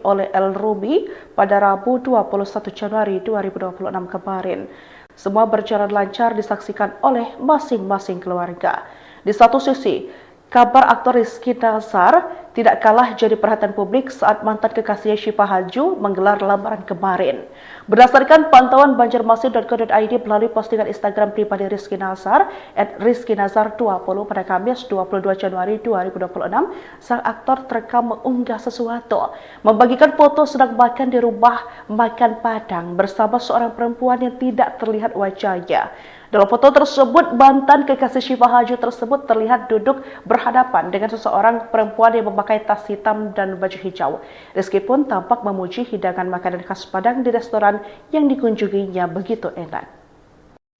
oleh El Rumi pada Rabu 21 Januari 2026 kemarin. Semua berjalan lancar disaksikan oleh masing-masing keluarga. Di satu sisi, kabar aktor Rizky Nazar tidak kalah jadi perhatian publik saat mantan kekasihnya Syifa Haju menggelar lamaran kemarin. Berdasarkan pantauan banjarmasin.co.id melalui postingan Instagram pribadi Rizky Nazar @rizkynazar20 pada Kamis 22 Januari 2026, sang aktor terekam mengunggah sesuatu, membagikan foto sedang makan di rumah makan Padang bersama seorang perempuan yang tidak terlihat wajahnya. Dalam foto tersebut, mantan kekasih Syifa Haju tersebut terlihat duduk berhadapan dengan seseorang perempuan yang memakai tas hitam dan baju hijau. Rizky pun tampak memuji hidangan makanan khas Padang di restoran yang dikunjunginya begitu enak.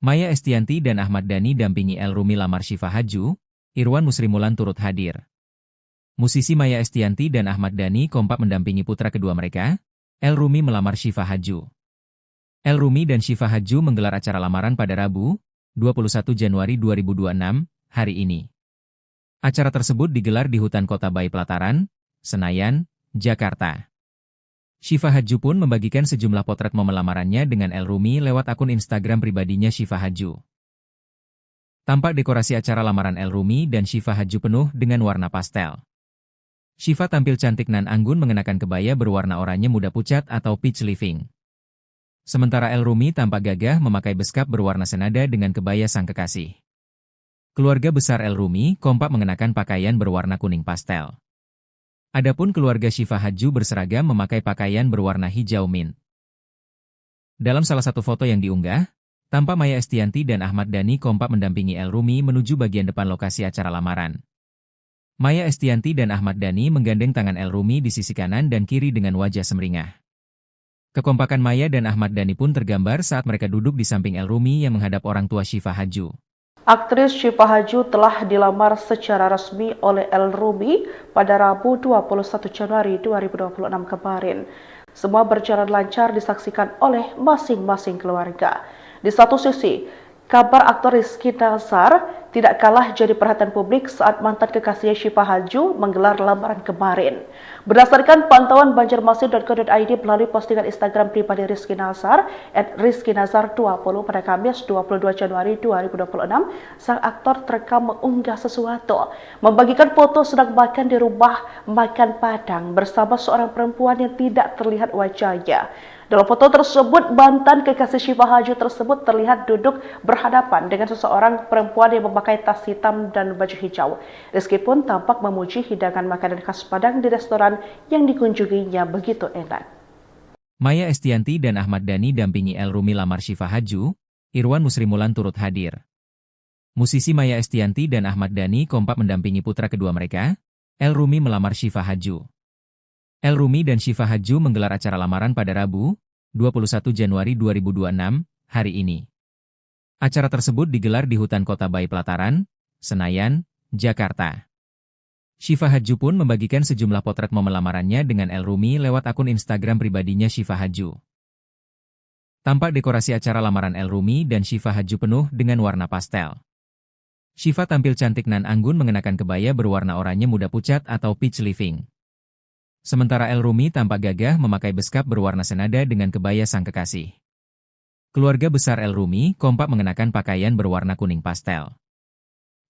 Maya Estianty dan Ahmad Dhani dampingi El Rumi lamar Syifa Haju, Irwan Musrimulan turut hadir. Musisi Maya Estianty dan Ahmad Dhani kompak mendampingi putra kedua mereka, El Rumi melamar Syifa Haju. El Rumi dan Syifa Haju menggelar acara lamaran pada Rabu, 21 Januari 2026, hari ini. Acara tersebut digelar di Hutan Kota Bayi Pelataran, Senayan, Jakarta. Syifa Haju pun membagikan sejumlah potret momen lamarannya dengan El Rumi lewat akun Instagram pribadinya Syifa Haju. Tampak dekorasi acara lamaran El Rumi dan Syifa Haju penuh dengan warna pastel. Syifa tampil cantik nan anggun mengenakan kebaya berwarna oranye muda pucat atau peach living. Sementara El Rumi tampak gagah memakai beskap berwarna senada dengan kebaya sang kekasih. Keluarga besar El Rumi kompak mengenakan pakaian berwarna kuning pastel. Adapun keluarga Syifa Haju berseragam memakai pakaian berwarna hijau mint. Dalam salah satu foto yang diunggah, tampak Maya Estianty dan Ahmad Dhani kompak mendampingi El Rumi menuju bagian depan lokasi acara lamaran. Maya Estianty dan Ahmad Dhani menggandeng tangan El Rumi di sisi kanan dan kiri dengan wajah semringah. Kekompakan Maya dan Ahmad Dhani pun tergambar saat mereka duduk di samping El Rumi yang menghadap orang tua Syifa Haju. Aktris Syifa Haju telah dilamar secara resmi oleh El Rumi pada Rabu 21 Januari 2026 kemarin. Semua berjalan lancar disaksikan oleh masing-masing keluarga. Di satu sisi, kabar aktor Rizky Nazar tidak kalah jadi perhatian publik saat mantan kekasihnya Syifa Haju menggelar lamaran kemarin. Berdasarkan pantauan banjarmasin.co.id melalui postingan Instagram pribadi Rizky Nazar @rizkynazar20 pada Kamis 22 Januari 2026, sang aktor terekam mengunggah sesuatu, membagikan foto sedang makan di rumah makan Padang bersama seorang perempuan yang tidak terlihat wajahnya. Dalam foto tersebut, mantan kekasih Syifa Haju tersebut terlihat duduk berhadapan dengan seseorang perempuan yang memakai tas hitam dan baju hijau. Rizky pun tampak memuji hidangan makanan khas Padang di restoran yang dikunjunginya begitu enak. Maya Estianty dan Ahmad Dhani dampingi El Rumi lamar Syifa Haju, Irwan Musrimulan turut hadir. Musisi Maya Estianty dan Ahmad Dhani kompak mendampingi putra kedua mereka, El Rumi melamar Syifa Haju. El Rumi dan Syifa Haju menggelar acara lamaran pada Rabu, 21 Januari 2026, hari ini. Acara tersebut digelar di Hutan Kota Bayi Pelataran, Senayan, Jakarta. Syifa Haju pun membagikan sejumlah potret momen lamarannya dengan El Rumi lewat akun Instagram pribadinya Syifa Haju. Tampak dekorasi acara lamaran El Rumi dan Syifa Haju penuh dengan warna pastel. Syifa tampil cantik nan anggun mengenakan kebaya berwarna oranye muda pucat atau peach living. Sementara El Rumi tampak gagah memakai beskap berwarna senada dengan kebaya sang kekasih. Keluarga besar El Rumi kompak mengenakan pakaian berwarna kuning pastel.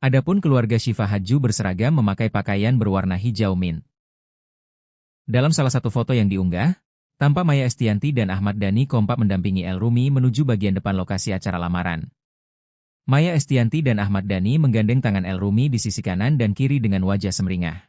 Adapun keluarga Syifa Haju berseragam memakai pakaian berwarna hijau mint. Dalam salah satu foto yang diunggah, tampak Maya Estianty dan Ahmad Dhani kompak mendampingi El Rumi menuju bagian depan lokasi acara lamaran. Maya Estianty dan Ahmad Dhani menggandeng tangan El Rumi di sisi kanan dan kiri dengan wajah semringah.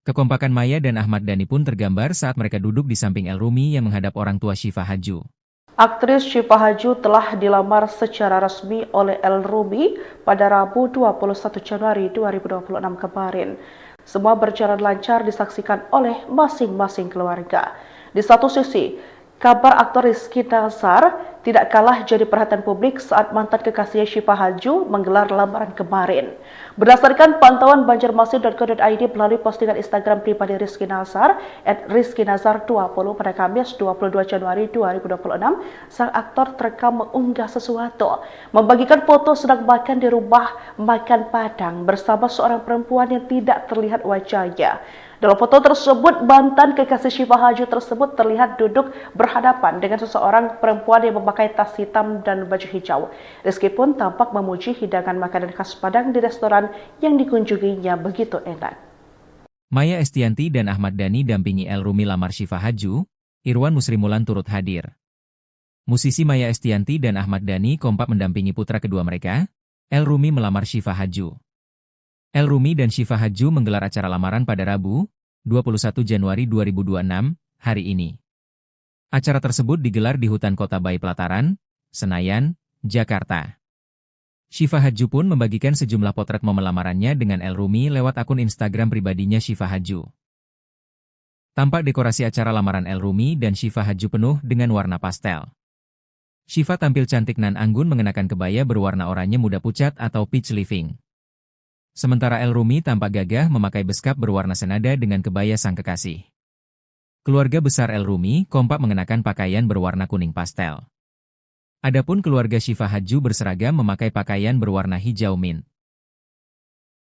Kekompakan Maya dan Ahmad Dhani pun tergambar saat mereka duduk di samping El Rumi yang menghadap orang tua Syifa Haju. Aktris Syifa Haju telah dilamar secara resmi oleh El Rumi pada Rabu 21 Januari 2026 kemarin. Semua berjalan lancar disaksikan oleh masing-masing keluarga. Di satu sisi, kabar aktor Rizky Nazar tidak kalah jadi perhatian publik saat mantan kekasihnya Syifa Haju menggelar lamaran kemarin. Berdasarkan pantauan banjarmasin.co.id melalui postingan Instagram pribadi Rizky Nazar @rizkynazar20 pada Kamis 22 Januari 2026, sang aktor terekam mengunggah sesuatu, membagikan foto sedang makan di rumah makan Padang bersama seorang perempuan yang tidak terlihat wajahnya. Dalam foto tersebut, mantan kekasih Syifa Haju tersebut terlihat duduk berhadapan dengan seseorang perempuan yang memakai tas hitam dan baju hijau. Rizky pun tampak memuji hidangan makanan khas Padang di restoran yang dikunjunginya begitu enak. Maya Estianty dan Ahmad Dhani dampingi El Rumi lamar Syifa Haju, Irwan Nusrimulan turut hadir. Musisi Maya Estianty dan Ahmad Dhani kompak mendampingi putra kedua mereka, El Rumi melamar Syifa Haju. El Rumi dan Syifa Haju menggelar acara lamaran pada Rabu, 21 Januari 2026, hari ini. Acara tersebut digelar di Hutan Kota Bayi Pelataran, Senayan, Jakarta. Syifa Haju pun membagikan sejumlah potret momen lamarannya dengan El Rumi lewat akun Instagram pribadinya Syifa Haju. Tampak dekorasi acara lamaran El Rumi dan Syifa Haju penuh dengan warna pastel. Syifa tampil cantik nan anggun mengenakan kebaya berwarna oranye muda pucat atau peach living. Sementara El Rumi tampak gagah memakai beskap berwarna senada dengan kebaya sang kekasih. Keluarga besar El Rumi kompak mengenakan pakaian berwarna kuning pastel. Adapun keluarga Syifa Haju berseragam memakai pakaian berwarna hijau mint.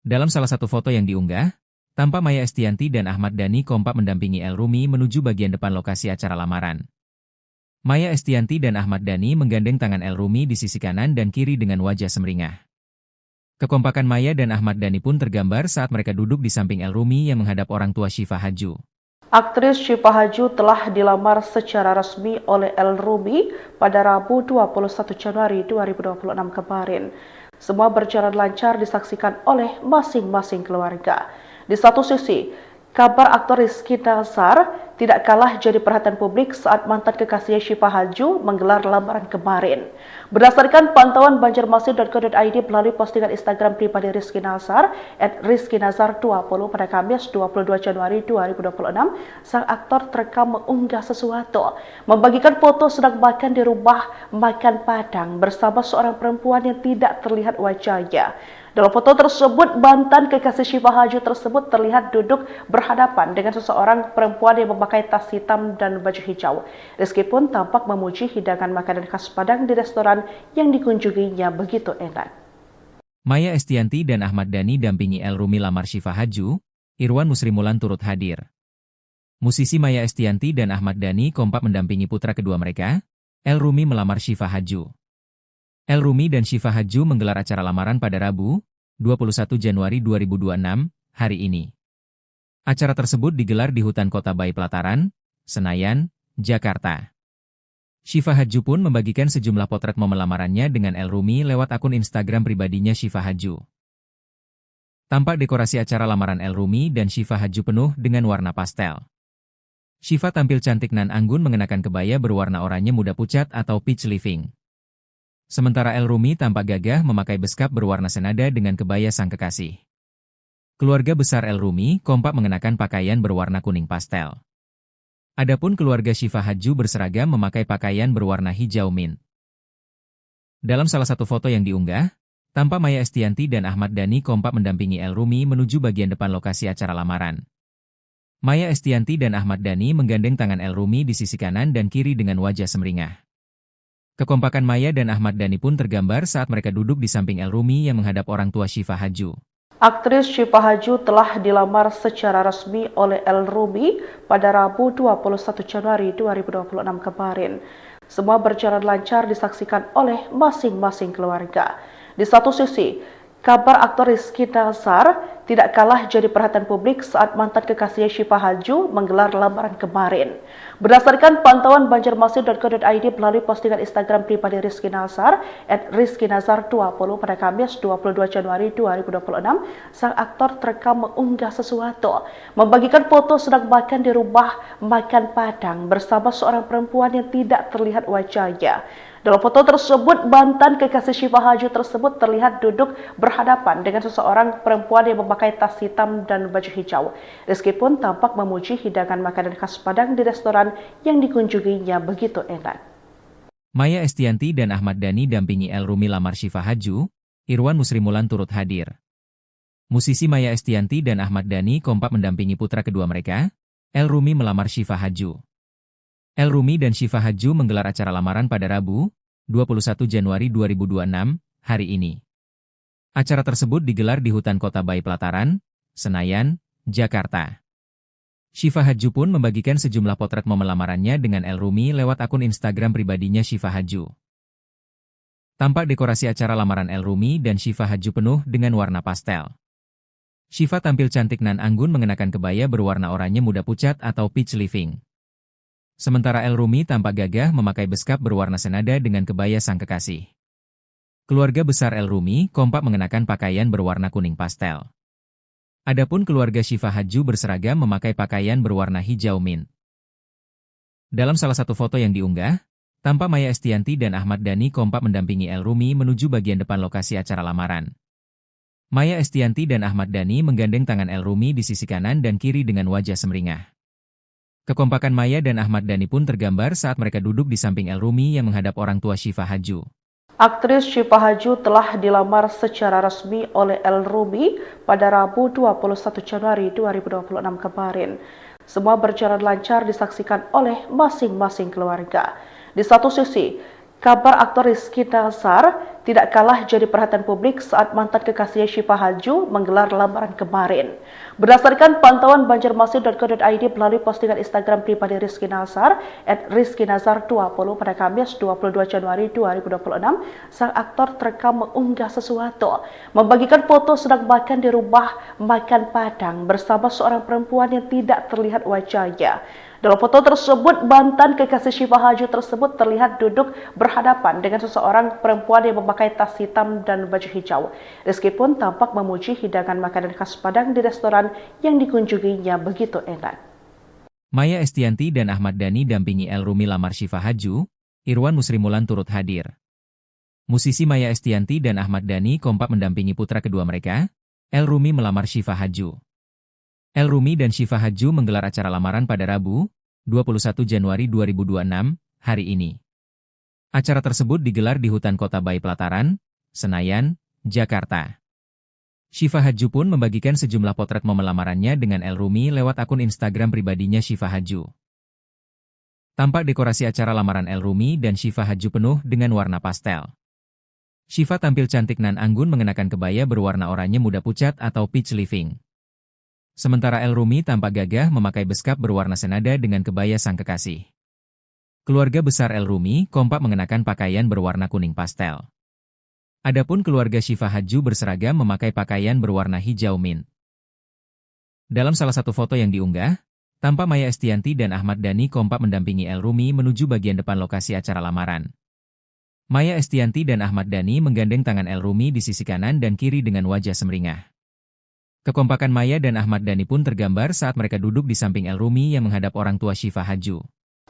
Dalam salah satu foto yang diunggah, tampak Maya Estianty dan Ahmad Dhani kompak mendampingi El Rumi menuju bagian depan lokasi acara lamaran. Maya Estianty dan Ahmad Dhani menggandeng tangan El Rumi di sisi kanan dan kiri dengan wajah semeringah. Kekompakan Maya dan Ahmad Dhani pun tergambar saat mereka duduk di samping El Rumi yang menghadap orang tua Syifa Haju. Aktris Syifa Haju telah dilamar secara resmi oleh El Rumi pada Rabu 21 Januari 2026 kemarin. Semua berjalan lancar disaksikan oleh masing-masing keluarga. Di satu sisi, kabar aktor Rizky Nazar tidak kalah jadi perhatian publik saat mantan kekasihnya Syifa Haju menggelar lamaran kemarin. Berdasarkan pantauan banjarmasin.co.id melalui postingan Instagram pribadi Rizky Nazar @rizkynazar20 pada Kamis 22 Januari 2026, sang aktor terekam mengunggah sesuatu, membagikan foto sedang makan di rumah makan Padang bersama seorang perempuan yang tidak terlihat wajahnya. Dalam foto tersebut, mantan kekasih Syifa Haju tersebut terlihat duduk berhadapan dengan seseorang perempuan yang memakai tas hitam dan baju hijau. Rizky pun tampak memuji hidangan makanan khas Padang di restoran yang dikunjunginya begitu enak. Maya Estianty dan Ahmad Dhani dampingi El Rumi lamar Syifa Haju, Irwan Nusrimulan turut hadir. Musisi Maya Estianty dan Ahmad Dhani kompak mendampingi putra kedua mereka, El Rumi melamar Syifa Haju. El Rumi dan Syifa Haju menggelar acara lamaran pada Rabu, 21 Januari 2026, hari ini. Acara tersebut digelar di Hutan Kota Bayi Pelataran, Senayan, Jakarta. Syifa Haju pun membagikan sejumlah potret momen lamarannya dengan El Rumi lewat akun Instagram pribadinya Syifa Haju. Tampak dekorasi acara lamaran El Rumi dan Syifa Haju penuh dengan warna pastel. Syifa tampil cantik nan anggun mengenakan kebaya berwarna oranye muda pucat atau peach living. Sementara El Rumi tampak gagah memakai beskap berwarna senada dengan kebaya sang kekasih. Keluarga besar El Rumi kompak mengenakan pakaian berwarna kuning pastel. Adapun keluarga Syifa Haju berseragam memakai pakaian berwarna hijau mint. Dalam salah satu foto yang diunggah, tampak Maya Estianty dan Ahmad Dhani kompak mendampingi El Rumi menuju bagian depan lokasi acara lamaran. Maya Estianty dan Ahmad Dhani menggandeng tangan El Rumi di sisi kanan dan kiri dengan wajah semeringah. Kekompakan Maya dan Ahmad Dhani pun tergambar saat mereka duduk di samping El Rumi yang menghadap orang tua Syifa Haju. Aktris Syifa Haju telah dilamar secara resmi oleh El Rumi pada Rabu 21 Januari 2026 kemarin. Semua berjalan lancar disaksikan oleh masing-masing keluarga. Di satu sisi, kabar aktor Rizky Nazar tidak kalah jadi perhatian publik saat mantan kekasihnya Syifa Haju menggelar lamaran kemarin. Berdasarkan pantauan banjarmasin.co.id melalui postingan Instagram pribadi Rizky Nazar @rizkynazar20 pada Kamis 22 Januari 2026, sang aktor terekam mengunggah sesuatu, membagikan foto sedang makan di rumah makan Padang bersama seorang perempuan yang tidak terlihat wajahnya. Dalam foto tersebut, mantan kekasih Syifa Haju tersebut terlihat duduk berhadapan dengan seseorang perempuan yang memakai tas hitam dan baju hijau. Rizky pun tampak memuji hidangan makanan khas Padang di restoran yang dikunjunginya begitu enak. Maya Estianty dan Ahmad Dhani dampingi El Rumi lamar Syifa Haju, Irwan Nusrimulan turut hadir. Musisi Maya Estianty dan Ahmad Dhani kompak mendampingi putra kedua mereka, El Rumi melamar Syifa Haju. El Rumi dan Syifa Haju menggelar acara lamaran pada Rabu, 21 Januari 2026, hari ini. Acara tersebut digelar di Hutan Kota Bayi Pelataran, Senayan, Jakarta. Syifa Hadju pun membagikan sejumlah potret momen lamarannya dengan El Rumi lewat akun Instagram pribadinya Syifa Hadju. Tampak dekorasi acara lamaran El Rumi dan Syifa Hadju penuh dengan warna pastel. Syifa tampil cantik nan anggun mengenakan kebaya berwarna oranye muda pucat atau peach living. Sementara El Rumi tampak gagah memakai beskap berwarna senada dengan kebaya sang kekasih. Keluarga besar El Rumi kompak mengenakan pakaian berwarna kuning pastel. Adapun keluarga Syifa Hadju berseragam memakai pakaian berwarna hijau mint. Dalam salah satu foto yang diunggah, tampak Maya Estianty dan Ahmad Dhani kompak mendampingi El Rumi menuju bagian depan lokasi acara lamaran. Maya Estianty dan Ahmad Dhani menggandeng tangan El Rumi di sisi kanan dan kiri dengan wajah semeringah. Kekompakan Maya dan Ahmad Dhani pun tergambar saat mereka duduk di samping El Rumi yang menghadap orang tua Syifa Hadju. Aktris Syifa Hadju telah dilamar secara resmi oleh El Rumi pada Rabu 21 Januari 2026 kemarin. Semua berjalan lancar disaksikan oleh masing-masing keluarga. Di satu sisi, kabar aktor Rizky Nazar tidak kalah jadi perhatian publik saat mantan kekasihnya Syifa Hadju menggelar lamaran kemarin. Berdasarkan pantauan banjarmasin.co.id melalui postingan Instagram pribadi Rizky Nazar @rizkynazar20 pada Kamis 22 Januari 2026, sang aktor terekam mengunggah sesuatu, membagikan foto sedang makan di rumah makan Padang bersama seorang perempuan yang tidak terlihat wajahnya. Dalam foto tersebut, mantan kekasih Syifa Hadju tersebut terlihat duduk berhadapan dengan seseorang perempuan yang memakai tas hitam dan baju hijau. Rizky pun tampak memuji hidangan makanan khas Padang di restoran yang dikunjunginya begitu enak. Maya Estianty dan Ahmad Dhani dampingi El Rumi lamar Syifa Hadju, Irwan Musrimulan turut hadir. Musisi Maya Estianty dan Ahmad Dhani kompak mendampingi putra kedua mereka, El Rumi melamar Syifa Hadju. El Rumi dan Syifa Hadju menggelar acara lamaran pada Rabu, 21 Januari 2026, hari ini. Acara tersebut digelar di Hutan Kota Bayi Pelataran, Senayan, Jakarta. Syifa Hadju pun membagikan sejumlah potret momen lamarannya dengan El Rumi lewat akun Instagram pribadinya Syifa Hadju. Tampak dekorasi acara lamaran El Rumi dan Syifa Hadju penuh dengan warna pastel. Syifa tampil cantik nan anggun mengenakan kebaya berwarna oranye muda pucat atau peach living. Sementara El Rumi tampak gagah memakai beskap berwarna senada dengan kebaya sang kekasih. Keluarga besar El Rumi kompak mengenakan pakaian berwarna kuning pastel. Adapun keluarga Syifa Hadju berseragam memakai pakaian berwarna hijau mint. Dalam salah satu foto yang diunggah, tampak Maya Estianty dan Ahmad Dhani kompak mendampingi El Rumi menuju bagian depan lokasi acara lamaran. Maya Estianty dan Ahmad Dhani menggandeng tangan El Rumi di sisi kanan dan kiri dengan wajah semeringah. Kekompakan Maya dan Ahmad Dhani pun tergambar saat mereka duduk di samping El Rumi yang menghadap orang tua Syifa Hadju.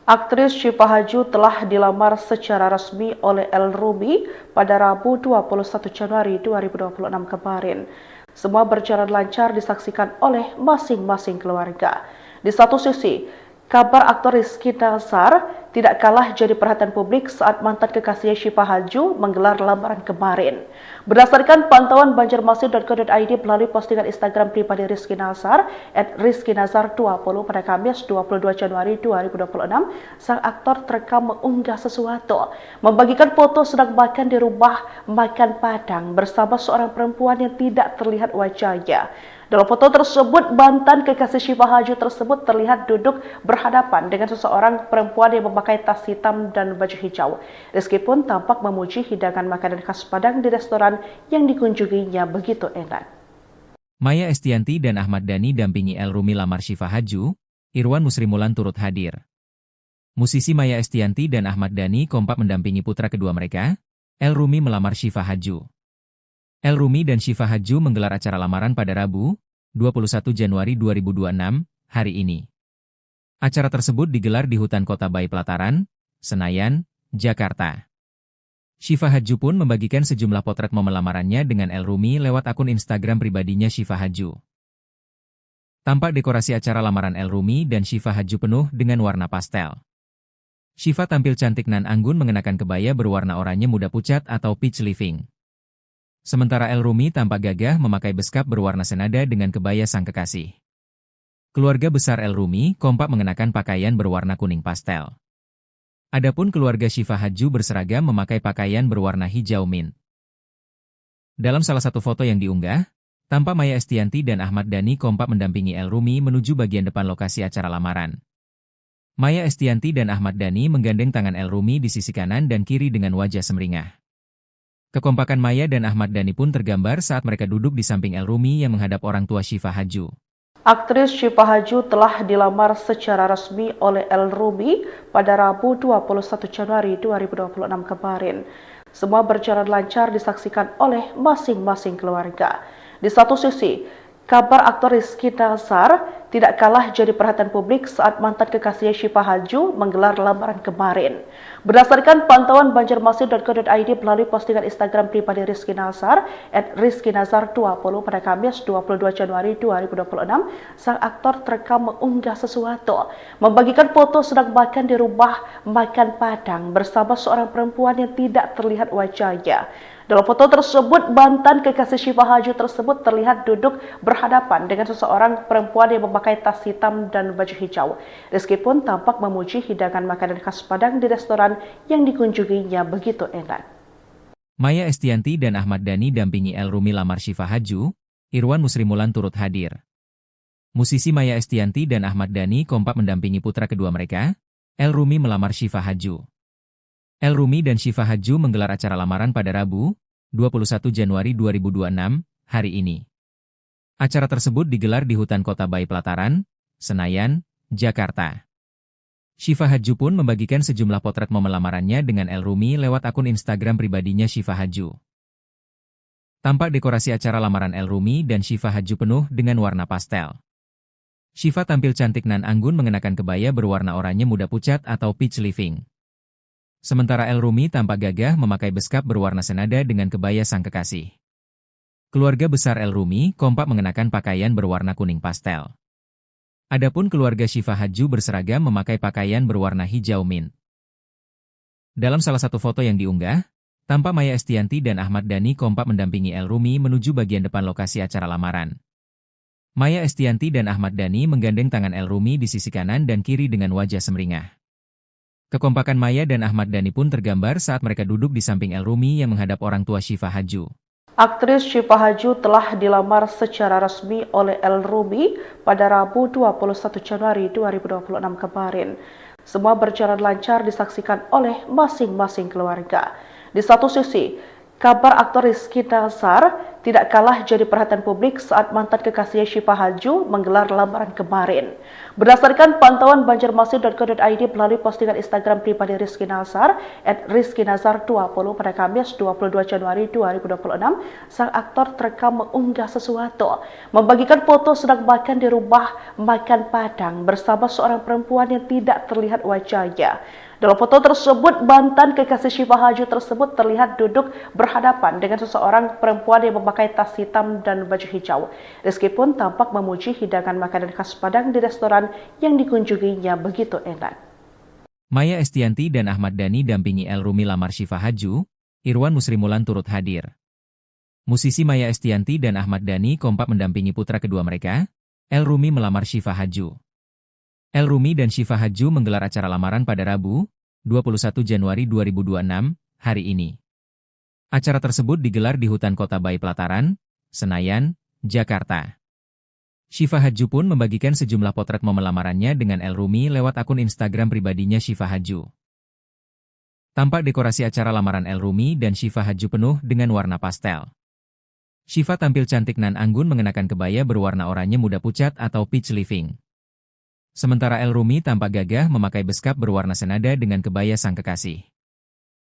Aktris Syifa Hadju telah dilamar secara resmi oleh El Rumi pada Rabu 21 Januari 2026 kemarin. Semua berjalan lancar disaksikan oleh masing-masing keluarga. Di satu sisi, kabar aktor Rizky Nazar tidak kalah jadi perhatian publik saat mantan kekasihnya Syifa Hadju menggelar lamaran kemarin. Berdasarkan pantauan banjarmasin.co.id melalui postingan Instagram pribadi Rizky Nazar @rizkynazar20 pada Kamis 22 Januari 2026, sang aktor terekam mengunggah sesuatu, membagikan foto sedang makan di rumah makan Padang bersama seorang perempuan yang tidak terlihat wajahnya. Dalam foto tersebut, mantan kekasih Syifa Hadju tersebut terlihat duduk berhadapan dengan seseorang perempuan yang memakai tas hitam dan baju hijau. Rizky pun tampak memuji hidangan makanan khas Padang di restoran yang dikunjunginya begitu enak. Maya Estianty dan Ahmad Dhani dampingi El Rumi lamar Syifa Hadju, Irwan Musrimulan turut hadir. Musisi Maya Estianty dan Ahmad Dhani kompak mendampingi putra kedua mereka, El Rumi melamar Syifa Hadju. El Rumi dan Syifa Hadju menggelar acara lamaran pada Rabu, 21 Januari 2026, hari ini. Acara tersebut digelar di Hutan Kota Bayi Pelataran, Senayan, Jakarta. Syifa Hadju pun membagikan sejumlah potret momen lamarannya dengan El Rumi lewat akun Instagram pribadinya Syifa Hadju. Tampak dekorasi acara lamaran El Rumi dan Syifa Hadju penuh dengan warna pastel. Syifa tampil cantik nan anggun mengenakan kebaya berwarna oranye muda pucat atau peach living. Sementara El Rumi tampak gagah memakai beskap berwarna senada dengan kebaya sang kekasih. Keluarga besar El Rumi kompak mengenakan pakaian berwarna kuning pastel. Adapun keluarga Syifa Hadju berseragam memakai pakaian berwarna hijau mint. Dalam salah satu foto yang diunggah, Tampak Maya Estianty dan Ahmad Dhani kompak mendampingi El Rumi menuju bagian depan lokasi acara lamaran. Maya Estianty dan Ahmad Dhani menggandeng tangan El Rumi di sisi kanan dan kiri dengan wajah semeringah. Kekompakan Maya dan Ahmad Dhani pun tergambar saat mereka duduk di samping El Rumi yang menghadap orang tua Syifa Haju. Aktris Syifa Haju telah dilamar secara resmi oleh El Rumi pada Rabu 21 Januari 2026 kemarin. Semua berjalan lancar disaksikan oleh masing-masing keluarga. Di satu sisi, kabar aktor Rizky Nazar tidak kalah jadi perhatian publik saat mantan kekasihnya Syifa Haju menggelar lamaran kemarin. Berdasarkan pantauan banjarmasin.co.id melalui postingan Instagram pribadi Rizky Nazar @rizkynazar20 pada Kamis 22 Januari 2026, sang aktor terekam mengunggah sesuatu, membagikan foto sedang makan di rumah makan Padang bersama seorang perempuan yang tidak terlihat wajahnya. Dalam foto tersebut, mantan kekasih Syifa Haju tersebut terlihat duduk berhadapan dengan seseorang perempuan yang memakai tas hitam dan baju hijau. Rizky pun tampak memuji hidangan makanan khas Padang di restoran yang dikunjunginya begitu enak. Maya Estianty dan Ahmad Dhani dampingi El Rumi lamar Syifa Haju, Irwan Nusrimulan turut hadir. Musisi Maya Estianty dan Ahmad Dhani kompak mendampingi putra kedua mereka, El Rumi melamar Syifa Haju. El Rumi dan Syifa Haju menggelar acara lamaran pada Rabu, 21 Januari 2026, hari ini. Acara tersebut digelar di Hutan Kota Bayi Pelataran, Senayan, Jakarta. Syifa Haju pun membagikan sejumlah potret momen lamarannya dengan El Rumi lewat akun Instagram pribadinya Syifa Haju. Tampak dekorasi acara lamaran El Rumi dan Syifa Haju penuh dengan warna pastel. Syifa tampil cantik nan anggun mengenakan kebaya berwarna oranye muda pucat atau peach living. Sementara El Rumi tampak gagah memakai beskap berwarna senada dengan kebaya sang kekasih. Keluarga besar El Rumi kompak mengenakan pakaian berwarna kuning pastel. Adapun keluarga Syifa Haju berseragam memakai pakaian berwarna hijau mint. Dalam salah satu foto yang diunggah, tampak Maya Estianty dan Ahmad Dhani kompak mendampingi El Rumi menuju bagian depan lokasi acara lamaran. Maya Estianty dan Ahmad Dhani menggandeng tangan El Rumi di sisi kanan dan kiri dengan wajah semeringah. Kekompakan Maya dan Ahmad Dhani pun tergambar saat mereka duduk di samping El Rumi yang menghadap orang tua Syifa Haju. Aktris Syifa Haju telah dilamar secara resmi oleh El Rumi pada Rabu 21 Januari 2026 kemarin. Semua berjalan lancar disaksikan oleh masing-masing keluarga. Di satu sisi, kabar aktor Rizky Nazar tidak kalah jadi perhatian publik saat mantan kekasihnya Syifa Haju menggelar lamaran kemarin. Berdasarkan pantauan banjarmasin.co.id melalui postingan Instagram pribadi Rizky Nazar @rizkynazar20 pada Kamis 22 Januari 2026, sang aktor terekam mengunggah sesuatu, membagikan foto sedang makan di rumah makan Padang bersama seorang perempuan yang tidak terlihat wajahnya. Dalam foto tersebut, mantan kekasih Syifa Haju tersebut terlihat duduk berhadapan dengan seseorang perempuan yang memakai tas hitam dan baju hijau. Rizky pun tampak memuji hidangan makanan khas Padang di restoran yang dikunjunginya begitu enak. Maya Estianty dan Ahmad Dhani dampingi El Rumi lamar Syifa Haju, Irwan Nusrimulan turut hadir. Musisi Maya Estianty dan Ahmad Dhani kompak mendampingi putra kedua mereka, El Rumi melamar Syifa Haju. El Rumi dan Syifa Haju menggelar acara lamaran pada Rabu, 21 Januari 2026, hari ini. Acara tersebut digelar di Hutan Kota Bayi Pelataran, Senayan, Jakarta. Syifa Haju pun membagikan sejumlah potret momen lamarannya dengan El Rumi lewat akun Instagram pribadinya Syifa Haju. Tampak dekorasi acara lamaran El Rumi dan Syifa Haju penuh dengan warna pastel. Syifa tampil cantik nan anggun mengenakan kebaya berwarna oranye muda pucat atau peach living. Sementara El Rumi tampak gagah memakai beskap berwarna senada dengan kebaya sang kekasih.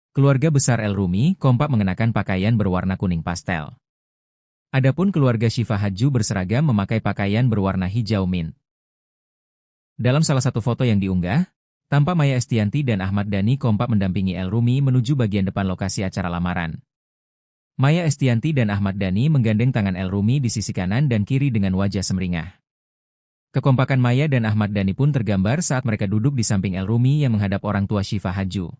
Keluarga besar El Rumi kompak mengenakan pakaian berwarna kuning pastel. Adapun keluarga Syifa Haju berseragam memakai pakaian berwarna hijau mint. Dalam salah satu foto yang diunggah, tampak Maya Estianty dan Ahmad Dhani kompak mendampingi El Rumi menuju bagian depan lokasi acara lamaran. Maya Estianty dan Ahmad Dhani menggandeng tangan El Rumi di sisi kanan dan kiri dengan wajah semeringah. Kekompakan Maya dan Ahmad Dhani pun tergambar saat mereka duduk di samping El Rumi yang menghadap orang tua Syifa Haju.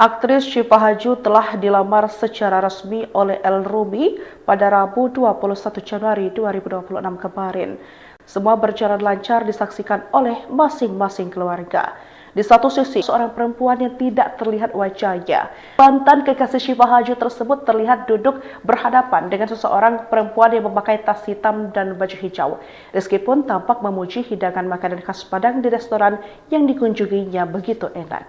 Aktris Syifa Haju telah dilamar secara resmi oleh El Rumi pada Rabu 21 Januari 2026 kemarin. Semua berjalan lancar disaksikan oleh masing-masing keluarga. Di satu sisi, seorang perempuan yang tidak terlihat wajahnya. Mantan kekasih Syifa Haju tersebut terlihat duduk berhadapan dengan seseorang perempuan yang memakai tas hitam dan baju hijau. Rizky pun tampak memuji hidangan makanan khas Padang di restoran yang dikunjunginya begitu enak.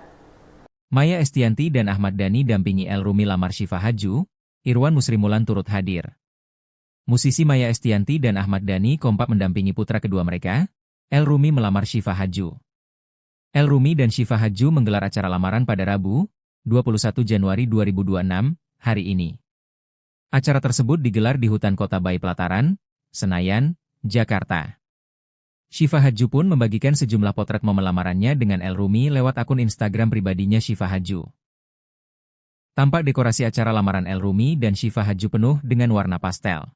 Maya Estianty dan Ahmad Dhani dampingi El Rumi lamar Syifa Haju, Irwan Nusrimulan turut hadir. Musisi Maya Estianty dan Ahmad Dhani kompak mendampingi putra kedua mereka, El Rumi melamar Syifa Haju. El Rumi dan Syifa Haju menggelar acara lamaran pada Rabu, 21 Januari 2026, hari ini. Acara tersebut digelar di Hutan Kota Bayi Pelataran, Senayan, Jakarta. Syifa Haju pun membagikan sejumlah potret momen lamarannya dengan El Rumi lewat akun Instagram pribadinya Syifa Haju. Tampak dekorasi acara lamaran El Rumi dan Syifa Haju penuh dengan warna pastel.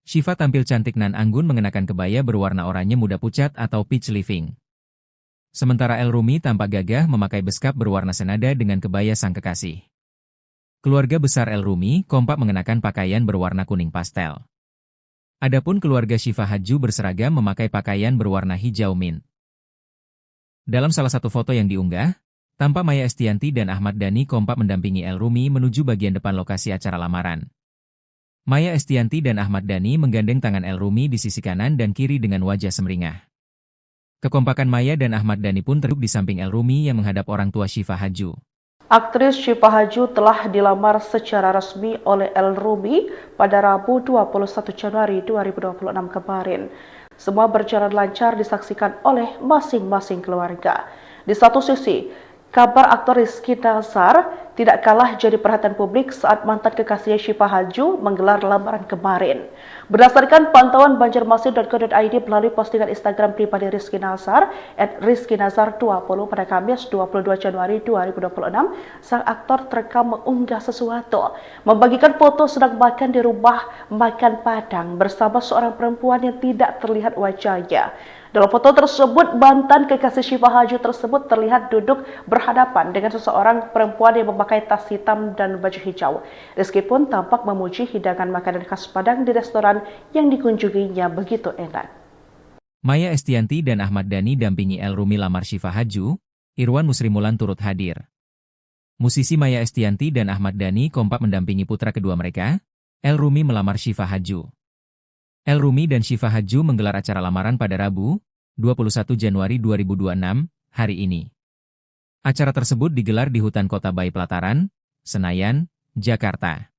Syifa tampil cantik nan anggun mengenakan kebaya berwarna oranye muda pucat atau peach living. Sementara El Rumi tampak gagah memakai beskap berwarna senada dengan kebaya sang kekasih. Keluarga besar El Rumi kompak mengenakan pakaian berwarna kuning pastel. Adapun keluarga Syifa Haju berseragam memakai pakaian berwarna hijau mint. Dalam salah satu foto yang diunggah, tampak Maya Estianty dan Ahmad Dhani kompak mendampingi El Rumi menuju bagian depan lokasi acara lamaran. Maya Estianty dan Ahmad Dhani menggandeng tangan El Rumi di sisi kanan dan kiri dengan wajah semeringah. Kekompakan Maya dan Ahmad Dhani pun terduduk di samping El Rumi yang menghadap orang tua Syifa Haju. Aktris Syifa Haju telah dilamar secara resmi oleh El Rumi pada Rabu 21 Januari 2026 kemarin. Semua berjalan lancar disaksikan oleh masing-masing keluarga. Di satu sisi, kabar aktor Rizky Nazar tidak kalah jadi perhatian publik saat mantan kekasihnya Syifa Haju menggelar lamaran kemarin. Berdasarkan pantauan banjarmasin.co.id melalui postingan Instagram pribadi Rizky Nazar, @rizkynazar20 pada Kamis 22 Januari 2026, sang aktor terekam mengunggah sesuatu, membagikan foto sedang makan di rumah makan Padang bersama seorang perempuan yang tidak terlihat wajahnya. Dalam foto tersebut, mantan kekasih Syifa Haju tersebut terlihat duduk berhadapan dengan seseorang perempuan yang memakai tas hitam dan baju hijau. Rizky pun tampak memuji hidangan makanan khas Padang di restoran yang dikunjunginya begitu enak. Maya Estianty dan Ahmad Dhani dampingi El Rumi lamar Syifa Haju, Irwan Nusrimulan turut hadir. Musisi Maya Estianty dan Ahmad Dhani kompak mendampingi putra kedua mereka, El Rumi melamar Syifa Haju. El Rumi dan Syifa Haju menggelar acara lamaran pada Rabu, 21 Januari 2026, hari ini. Acara tersebut digelar di Hutan Kota Bayi Pelataran, Senayan, Jakarta.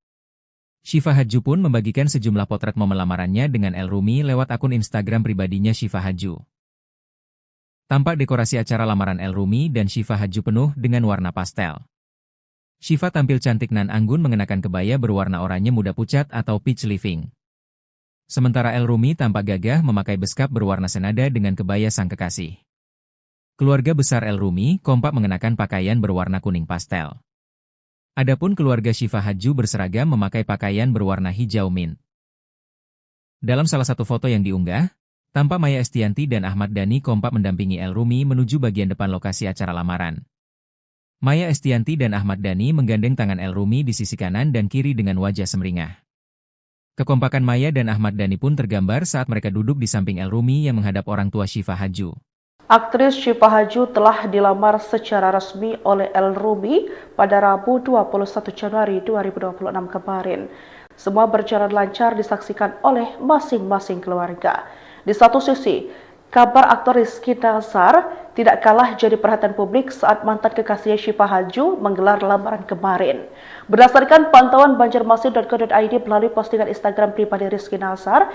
Syifa Haju pun membagikan sejumlah potret momen lamarannya dengan El Rumi lewat akun Instagram pribadinya Syifa Haju. Tampak dekorasi acara lamaran El Rumi dan Syifa Haju penuh dengan warna pastel. Syifa tampil cantik nan anggun mengenakan kebaya berwarna oranye muda pucat atau peach living. Sementara El Rumi tampak gagah memakai beskap berwarna senada dengan kebaya sang kekasih. Keluarga besar El Rumi kompak mengenakan pakaian berwarna kuning pastel. Adapun keluarga Syifa Haju berseragam memakai pakaian berwarna hijau mint. Dalam salah satu foto yang diunggah, tampak Maya Estianty dan Ahmad Dhani kompak mendampingi El Rumi menuju bagian depan lokasi acara lamaran. Maya Estianty dan Ahmad Dhani menggandeng tangan El Rumi di sisi kanan dan kiri dengan wajah semeringah. Kekompakan Maya dan Ahmad Dhani pun tergambar saat mereka duduk di samping El Rumi yang menghadap orang tua Syifa Haju. Aktris Syifa Haju telah dilamar secara resmi oleh El Rumi pada Rabu 21 Januari 2026 kemarin. Semua berjalan lancar disaksikan oleh masing-masing keluarga. Di satu sisi, kabar aktor Rizky Nazar tidak kalah jadi perhatian publik saat mantan kekasihnya Syifa Haju menggelar lamaran kemarin. Berdasarkan pantauan banjarmasin.co.id melalui postingan Instagram pribadi Rizky Nazar,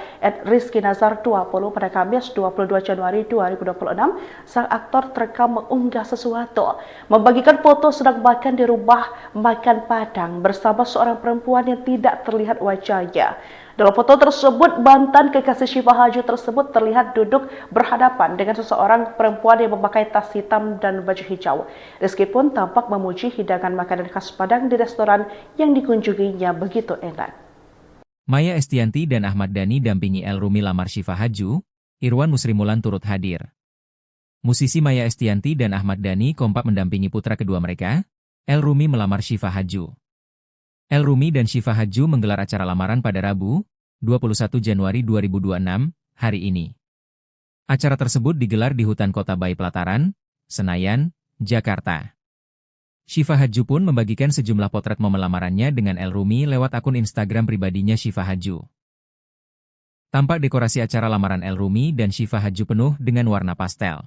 @rizkynazar20 pada Kamis 22 Januari 2026, sang aktor terekam mengunggah sesuatu, membagikan foto sedang makan di rumah makan Padang bersama seorang perempuan yang tidak terlihat wajahnya. Dalam foto tersebut, mantan kekasih Syifa Haju tersebut terlihat duduk berhadapan dengan seseorang perempuan yang memakai tas hitam dan baju hijau. Rizky pun tampak memuji hidangan makanan khas Padang di restoran yang dikunjunginya begitu enak. Maya Estianty dan Ahmad Dhani dampingi El Rumi lamar Syifa Haju, Irwan Nusrimulan turut hadir. Musisi Maya Estianty dan Ahmad Dhani kompak mendampingi putra kedua mereka, El Rumi melamar Syifa Haju. El Rumi dan Syifa Haju menggelar acara lamaran pada Rabu, 21 Januari 2026, hari ini. Acara tersebut digelar di Hutan Kota Bayi Pelataran, Senayan, Jakarta. Syifa Hadju pun membagikan sejumlah potret momen lamarannya dengan El Rumi lewat akun Instagram pribadinya Syifa Hadju. Tampak dekorasi acara lamaran El Rumi dan Syifa Hadju penuh dengan warna pastel.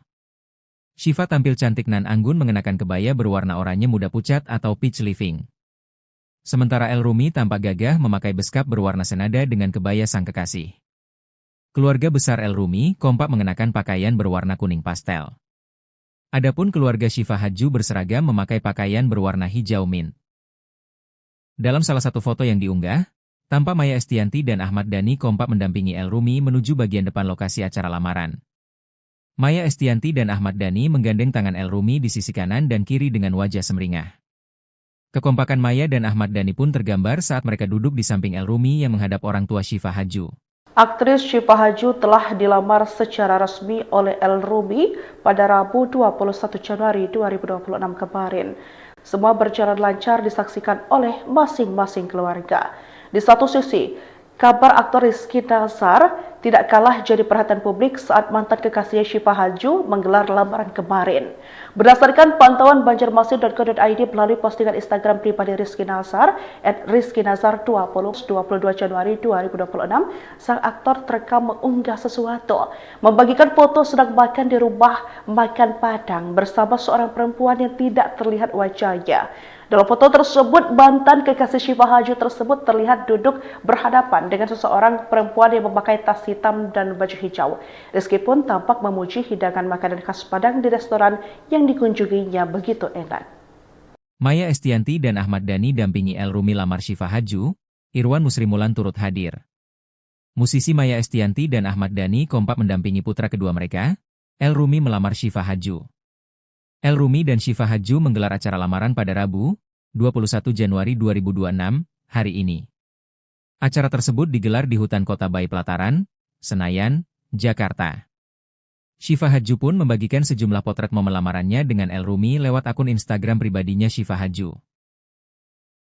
Syifa tampil cantik nan anggun mengenakan kebaya berwarna oranye muda pucat atau peach living. Sementara El Rumi tampak gagah memakai beskap berwarna senada dengan kebaya sang kekasih. Keluarga besar El Rumi kompak mengenakan pakaian berwarna kuning pastel. Adapun keluarga Syifa Hadju berseragam memakai pakaian berwarna hijau mint. Dalam salah satu foto yang diunggah, tampak Maya Estianty dan Ahmad Dhani kompak mendampingi El Rumi menuju bagian depan lokasi acara lamaran. Maya Estianty dan Ahmad Dhani menggandeng tangan El Rumi di sisi kanan dan kiri dengan wajah sumringah. Kekompakan Maya dan Ahmad Dhani pun tergambar saat mereka duduk di samping El Rumi yang menghadap orang tua Syifa Hadju. Aktris Syifa Hadju telah dilamar secara resmi oleh El Rumi pada Rabu 21 Januari 2026 kemarin. Semua berjalan lancar disaksikan oleh masing-masing keluarga. Di satu sisi, kabar aktor Rizky Nazar tidak kalah jadi perhatian publik saat mantan kekasihnya Syifa Hadju menggelar lamaran kemarin. Berdasarkan pantauan banjarmasin.co.id melalui postingan Instagram pribadi Rizky Nazar @rizkynazar20 22 Januari 2026, sang aktor terekam mengunggah sesuatu, membagikan foto sedang makan di rumah makan Padang bersama seorang perempuan yang tidak terlihat wajahnya. Dalam foto tersebut, mantan kekasih Syifa Hadju tersebut terlihat duduk berhadapan dengan seseorang perempuan yang memakai tas hitam dan baju hijau. Rizky pun tampak memuji hidangan makanan khas Padang di restoran yang dikunjunginya begitu enak. Maya Estianty dan Ahmad Dhani dampingi El Rumi lamar Syifa Hadju, Irwan Nusrimulan turut hadir. Musisi Maya Estianty dan Ahmad Dhani kompak mendampingi putra kedua mereka, El Rumi melamar Syifa Hadju. El Rumi dan Syifa Hadju menggelar acara lamaran pada Rabu, 21 Januari 2026, hari ini. Acara tersebut digelar di Hutan Kota Bayi Pelataran, Senayan, Jakarta. Syifa Hadju pun membagikan sejumlah potret momen lamarannya dengan El Rumi lewat akun Instagram pribadinya Syifa Hadju.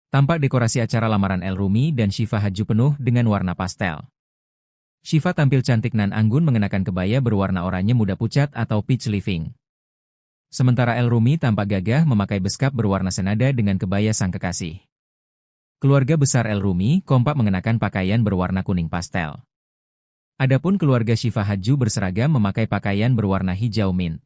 Tampak dekorasi acara lamaran El Rumi dan Syifa Hadju penuh dengan warna pastel. Syifa tampil cantik nan anggun mengenakan kebaya berwarna oranye muda pucat atau peach living. Sementara El Rumi tampak gagah memakai beskap berwarna senada dengan kebaya sang kekasih. Keluarga besar El Rumi kompak mengenakan pakaian berwarna kuning pastel. Adapun keluarga Syifa Hadju berseragam memakai pakaian berwarna hijau mint.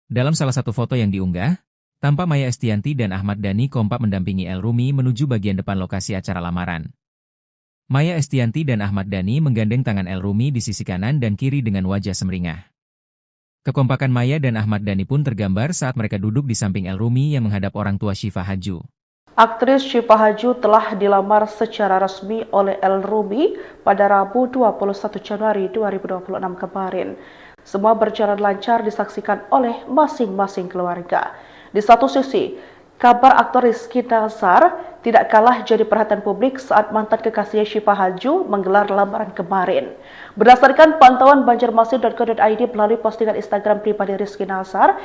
Dalam salah satu foto yang diunggah, tampak Maya Estianty dan Ahmad Dhani kompak mendampingi El Rumi menuju bagian depan lokasi acara lamaran. Maya Estianty dan Ahmad Dhani menggandeng tangan El Rumi di sisi kanan dan kiri dengan wajah sumringah. Kekompakan Maya dan Ahmad Dhani pun tergambar saat mereka duduk di samping El Rumi yang menghadap orang tua Syifa Hadju. Aktris Syifa Hadju telah dilamar secara resmi oleh El Rumi pada Rabu 21 Januari 2026 kemarin. Semua berjalan lancar disaksikan oleh masing-masing keluarga. Di satu sisi, kabar aktor Rizky Nazar tidak kalah jadi perhatian publik saat mantan kekasihnya Syifa Hadju menggelar lamaran kemarin. Berdasarkan pantauan banjarmasin.co.id melalui postingan Instagram pribadi Rizky Nazar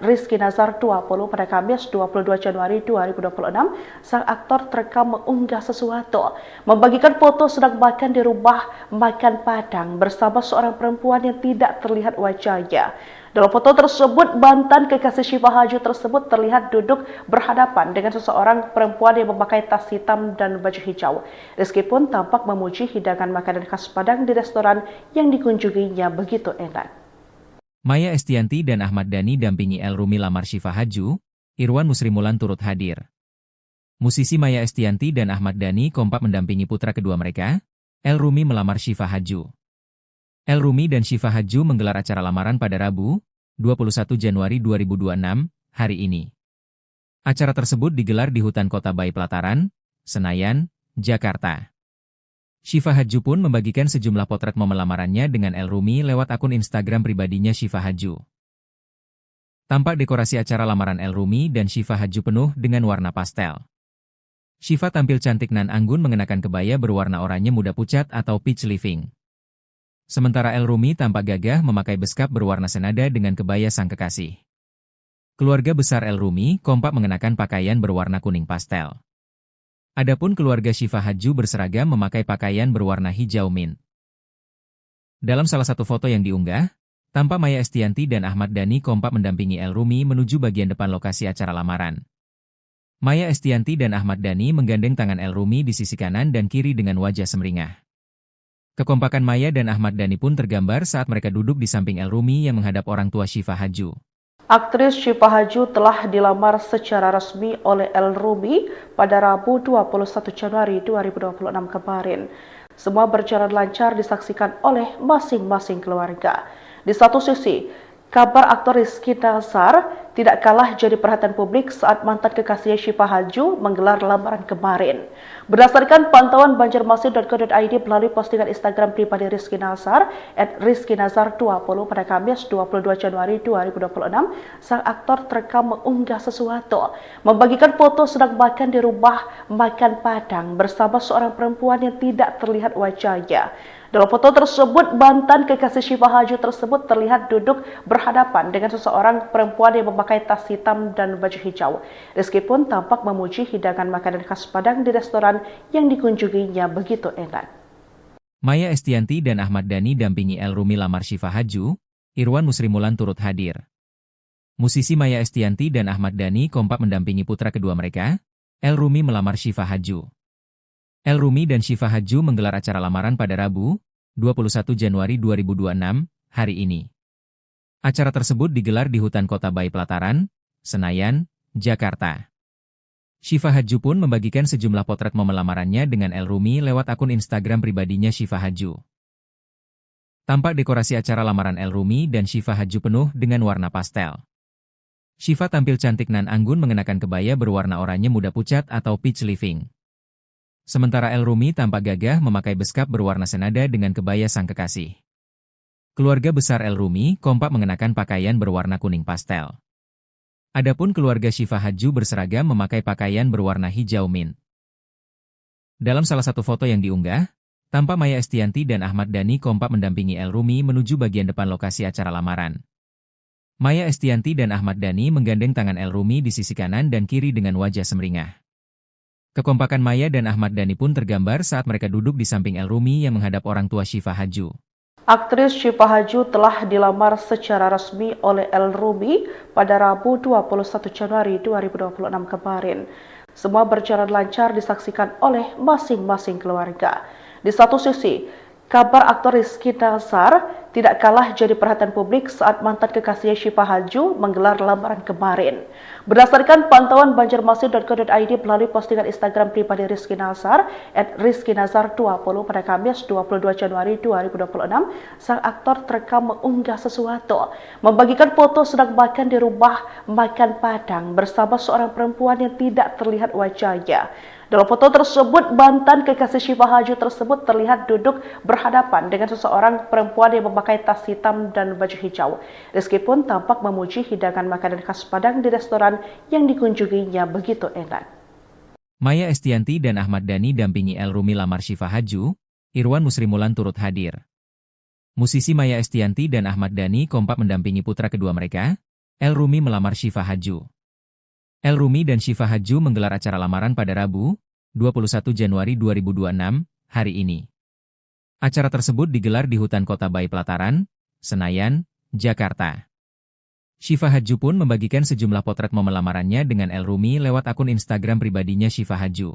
@rizkynazar20 pada Kamis 22 Januari 2026, sang aktor terekam mengunggah sesuatu, membagikan foto sedang makan di rumah makan Padang bersama seorang perempuan yang tidak terlihat wajahnya. Dalam foto tersebut, mantan kekasih Syifa Hadju tersebut terlihat duduk berhadapan dengan seseorang perempuan yang memakai tas hitam dan baju hijau. Rizky pun tampak memuji hidangan makanan khas Padang di restoran yang dikunjunginya begitu enak. Maya Estianty dan Ahmad Dhani dampingi El Rumi lamar Syifa Hadju, Irwan Nusrimulan turut hadir. Musisi Maya Estianty dan Ahmad Dhani kompak mendampingi putra kedua mereka, El Rumi melamar Syifa Hadju. El Rumi dan Syifa Hadju menggelar acara lamaran pada Rabu, 21 Januari 2026, hari ini. Acara tersebut digelar di Hutan Kota Bayi Pelataran, Senayan, Jakarta. Syifa Hadju pun membagikan sejumlah potret momen lamarannya dengan El Rumi lewat akun Instagram pribadinya Syifa Hadju. Tampak dekorasi acara lamaran El Rumi dan Syifa Hadju penuh dengan warna pastel. Syifa tampil cantik nan anggun mengenakan kebaya berwarna oranye muda pucat atau peach living. Sementara El Rumi tampak gagah memakai beskap berwarna senada dengan kebaya sang kekasih. Keluarga besar El Rumi kompak mengenakan pakaian berwarna kuning pastel. Adapun keluarga Syifa Hadju berseragam memakai pakaian berwarna hijau mint. Dalam salah satu foto yang diunggah, Tampak Maya Estianty dan Ahmad Dhani kompak mendampingi El Rumi menuju bagian depan lokasi acara lamaran. Maya Estianty dan Ahmad Dhani menggandeng tangan El Rumi di sisi kanan dan kiri dengan wajah semeringah. Kekompakan Maya dan Ahmad Dhani pun tergambar saat mereka duduk di samping El Rumi yang menghadap orang tua Syifa Haju. Aktris Syifa Haju telah dilamar secara resmi oleh El Rumi pada Rabu 21 Januari 2026 kemarin. Semua berjalan lancar disaksikan oleh masing-masing keluarga. Di satu sisi, kabar aktor Rizky Nazar tidak kalah jadi perhatian publik saat mantan kekasihnya Syifa Haju menggelar lamaran kemarin. Berdasarkan pantauan banjarmasin.co.id melalui postingan Instagram pribadi Rizky Nazar @rizkynazar20 pada Kamis 22 Januari 2026, sang aktor terekam mengunggah sesuatu, membagikan foto sedang makan di rumah makan Padang bersama seorang perempuan yang tidak terlihat wajahnya. Dalam foto tersebut, mantan kekasih Syifa Haju tersebut terlihat duduk berhadapan dengan seseorang perempuan yang memakai tas hitam dan baju hijau. Rizky pun tampak memuji hidangan makanan khas Padang di restoran yang dikunjunginya begitu enak. Maya Estianty dan Ahmad Dhani dampingi El Rumi lamar Syifa Haju, Irwan Nusrimulan turut hadir. Musisi Maya Estianty dan Ahmad Dhani kompak mendampingi putra kedua mereka, El Rumi melamar Syifa Haju. El Rumi dan Syifa Haju menggelar acara lamaran pada Rabu, 21 Januari 2026, hari ini. Acara tersebut digelar di Hutan Kota Bayi Pelataran, Senayan, Jakarta. Syifa Haju pun membagikan sejumlah potret momen lamarannya dengan El Rumi lewat akun Instagram pribadinya Syifa Haju. Tampak dekorasi acara lamaran El Rumi dan Syifa Haju penuh dengan warna pastel. Syifa tampil cantik nan anggun mengenakan kebaya berwarna oranye muda pucat atau peach living. Sementara El Rumi tampak gagah memakai beskap berwarna senada dengan kebaya sang kekasih. Keluarga besar El Rumi kompak mengenakan pakaian berwarna kuning pastel. Adapun keluarga Syifa Haju berseragam memakai pakaian berwarna hijau mint. Dalam salah satu foto yang diunggah, tampak Maya Estianty dan Ahmad Dhani kompak mendampingi El Rumi menuju bagian depan lokasi acara lamaran. Maya Estianty dan Ahmad Dhani menggandeng tangan El Rumi di sisi kanan dan kiri dengan wajah semeringah. Kekompakan Maya dan Ahmad Dhani pun tergambar saat mereka duduk di samping El Rumi yang menghadap orang tua Syifa Haju. Aktris Syifa Haju telah dilamar secara resmi oleh El Rumi pada Rabu 21 Januari 2026 kemarin. Semua berjalan lancar disaksikan oleh masing-masing keluarga. Di satu sisi, kabar aktor Rizky Nazar tidak kalah jadi perhatian publik saat mantan kekasihnya Syifa Haju menggelar lamaran kemarin. Berdasarkan pantauan banjarmasin.co.id melalui postingan Instagram pribadi Rizky Nazar @rizkynazar20 pada Kamis 22 Januari 2026, sang aktor terekam mengunggah sesuatu, membagikan foto sedang makan di rumah makan Padang bersama seorang perempuan yang tidak terlihat wajahnya. Dalam foto tersebut, mantan kekasih Syifa Haju tersebut terlihat duduk berhadapan dengan seseorang perempuan yang memakai tas hitam dan baju hijau. Rizky pun tampak memuji hidangan makanan khas Padang di restoran yang dikunjunginya begitu enak. Maya Estianty dan Ahmad Dhani dampingi El Rumi lamar Syifa Haju, Irwan Nusrimulan turut hadir. Musisi Maya Estianty dan Ahmad Dhani kompak mendampingi putra kedua mereka, El Rumi melamar Syifa Haju. El Rumi dan Syifa Haju menggelar acara lamaran pada Rabu, 21 Januari 2026, hari ini. Acara tersebut digelar di Hutan Kota Bayi Pelataran, Senayan, Jakarta. Syifa Haju pun membagikan sejumlah potret momen lamarannya dengan El Rumi lewat akun Instagram pribadinya Syifa Haju.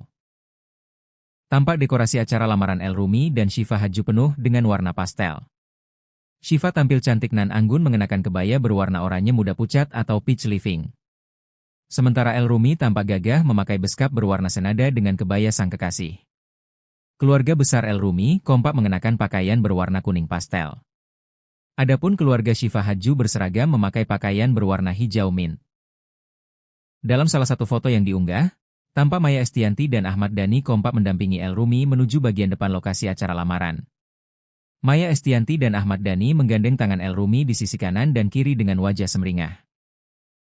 Tampak dekorasi acara lamaran El Rumi dan Syifa Haju penuh dengan warna pastel. Syifa tampil cantik nan anggun mengenakan kebaya berwarna oranye muda pucat atau peach living. Sementara El Rumi tampak gagah memakai beskap berwarna senada dengan kebaya sang kekasih. Keluarga besar El Rumi kompak mengenakan pakaian berwarna kuning pastel. Adapun keluarga Syifa Haju berseragam memakai pakaian berwarna hijau mint. Dalam salah satu foto yang diunggah, tampak Maya Estianty dan Ahmad Dhani kompak mendampingi El Rumi menuju bagian depan lokasi acara lamaran. Maya Estianty dan Ahmad Dhani menggandeng tangan El Rumi di sisi kanan dan kiri dengan wajah semeringah.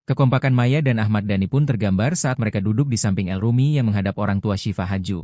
Kekompakan Maya dan Ahmad Dhani pun tergambar saat mereka duduk di samping El Rumi yang menghadap orang tua Syifa Haju.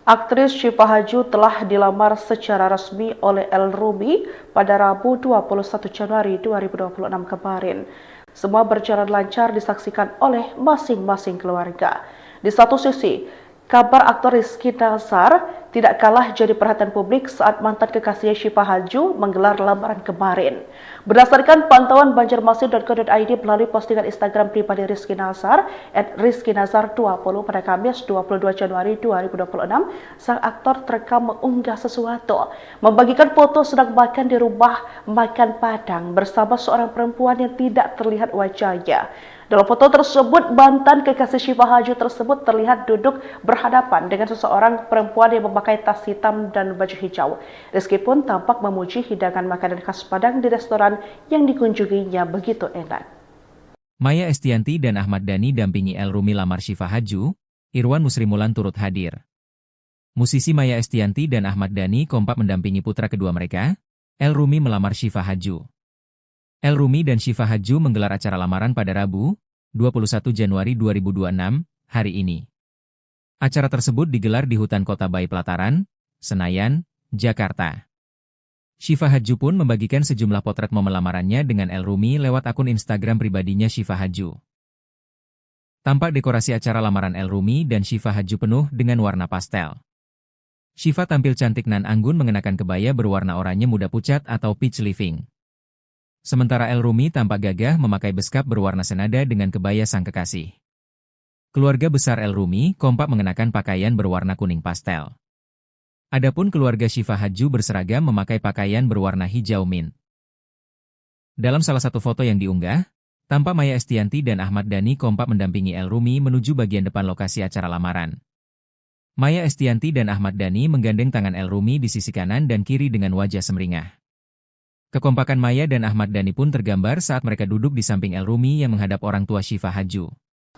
Aktris Syifa Haju telah dilamar secara resmi oleh El Rumi pada Rabu 21 Januari 2026 kemarin. Semua berjalan lancar disaksikan oleh masing-masing keluarga. Di satu sisi, Kabar aktor Rizky Nasar tidak kalah jadi perhatian publik saat mantan kekasihnya Syifa Hadju menggelar lamaran kemarin. Berdasarkan pantauan banjarmasin.co.id melalui postingan Instagram pribadi Rizky Nasar @rizkynazar20 pada Kamis 22 Januari 2026, sang aktor terekam mengunggah sesuatu, membagikan foto sedang makan di rumah makan Padang bersama seorang perempuan yang tidak terlihat wajahnya. Dalam foto tersebut, mantan kekasih Syifa Hadju tersebut terlihat duduk berhadapan dengan seseorang perempuan yang memakai tas hitam dan baju hijau. Rizky pun tampak memuji hidangan makanan khas Padang di restoran yang dikunjunginya begitu enak. Maya Estianty dan Ahmad Dhani dampingi El Rumi lamar Syifa Hadju, Irwan Nusrimulan turut hadir. Musisi Maya Estianty dan Ahmad Dhani kompak mendampingi putra kedua mereka, El Rumi melamar Syifa Hadju. El Rumi dan Syifa Hadju menggelar acara lamaran pada Rabu, 21 Januari 2026, hari ini. Acara tersebut digelar di Hutan Kota Bayi Pelataran, Senayan, Jakarta. Syifa Hadju pun membagikan sejumlah potret momen lamarannya dengan El Rumi lewat akun Instagram pribadinya Syifa Hadju. Tampak dekorasi acara lamaran El Rumi dan Syifa Hadju penuh dengan warna pastel. Syifa tampil cantik nan anggun mengenakan kebaya berwarna oranye muda pucat atau peach living. Sementara El Rumi tampak gagah memakai beskap berwarna senada dengan kebaya sang kekasih. Keluarga besar El Rumi kompak mengenakan pakaian berwarna kuning pastel. Adapun keluarga Syifa Hadju berseragam memakai pakaian berwarna hijau mint. Dalam salah satu foto yang diunggah, tampak Maya Estianty dan Ahmad Dhani kompak mendampingi El Rumi menuju bagian depan lokasi acara lamaran. Maya Estianty dan Ahmad Dhani menggandeng tangan El Rumi di sisi kanan dan kiri dengan wajah semeringah. Kekompakan Maya dan Ahmad Dhani pun tergambar saat mereka duduk di samping El Rumi yang menghadap orang tua Syifa Hadju.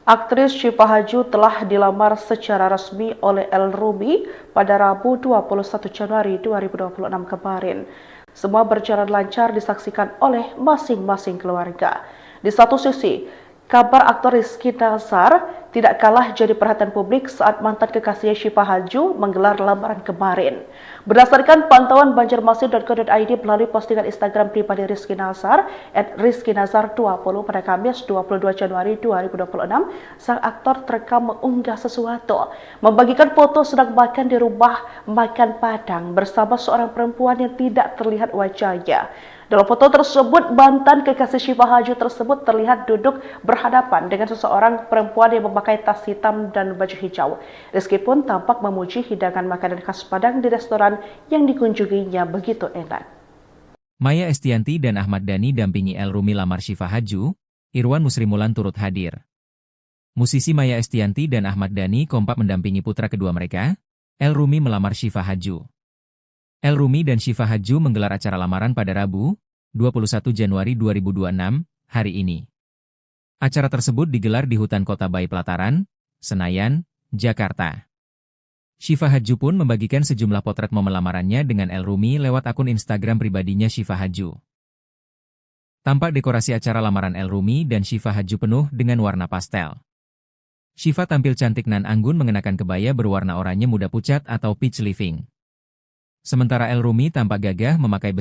Aktris Syifa Hadju telah dilamar secara resmi oleh El Rumi pada Rabu 21 Januari 2026 kemarin. Semua berjalan lancar disaksikan oleh masing-masing keluarga. Di satu sisi, kabar aktor Rizky Nasar tidak kalah jadi perhatian publik saat mantan kekasihnya Syifa Hadju menggelar lamaran kemarin. Berdasarkan pantauan banjarmasin.co.id melalui postingan Instagram pribadi Rizky Nasar @rizkynazar20 pada Kamis 22 Januari 2026, sang aktor terekam mengunggah sesuatu, membagikan foto sedang makan di rumah makan Padang bersama seorang perempuan yang tidak terlihat wajahnya. Dalam foto tersebut, mantan kekasih Syifa Hadju tersebut terlihat duduk berhadapan dengan seseorang perempuan yang memakai tas hitam dan baju hijau. Rizky pun tampak memuji hidangan makanan khas Padang di restoran yang dikunjunginya begitu enak. Maya Estianty dan Ahmad Dhani dampingi El Rumi lamar Syifa Hadju, Irwan Nusrimulan turut hadir. Musisi Maya Estianty dan Ahmad Dhani kompak mendampingi putra kedua mereka, El Rumi melamar Syifa Hadju. El Rumi dan Syifa Hadju menggelar acara lamaran pada Rabu, 21 Januari 2026, hari ini. Acara tersebut digelar di Hutan Kota Bayi Pelataran, Senayan, Jakarta. Syifa Hadju pun membagikan sejumlah potret momen lamarannya dengan El Rumi lewat akun Instagram pribadinya Syifa Hadju. Tampak dekorasi acara lamaran El Rumi dan Syifa Hadju penuh dengan warna pastel. Syifa tampil cantik nan anggun mengenakan kebaya berwarna oranye muda pucat atau peach living. Sementara El Rumi tampak gagah memakai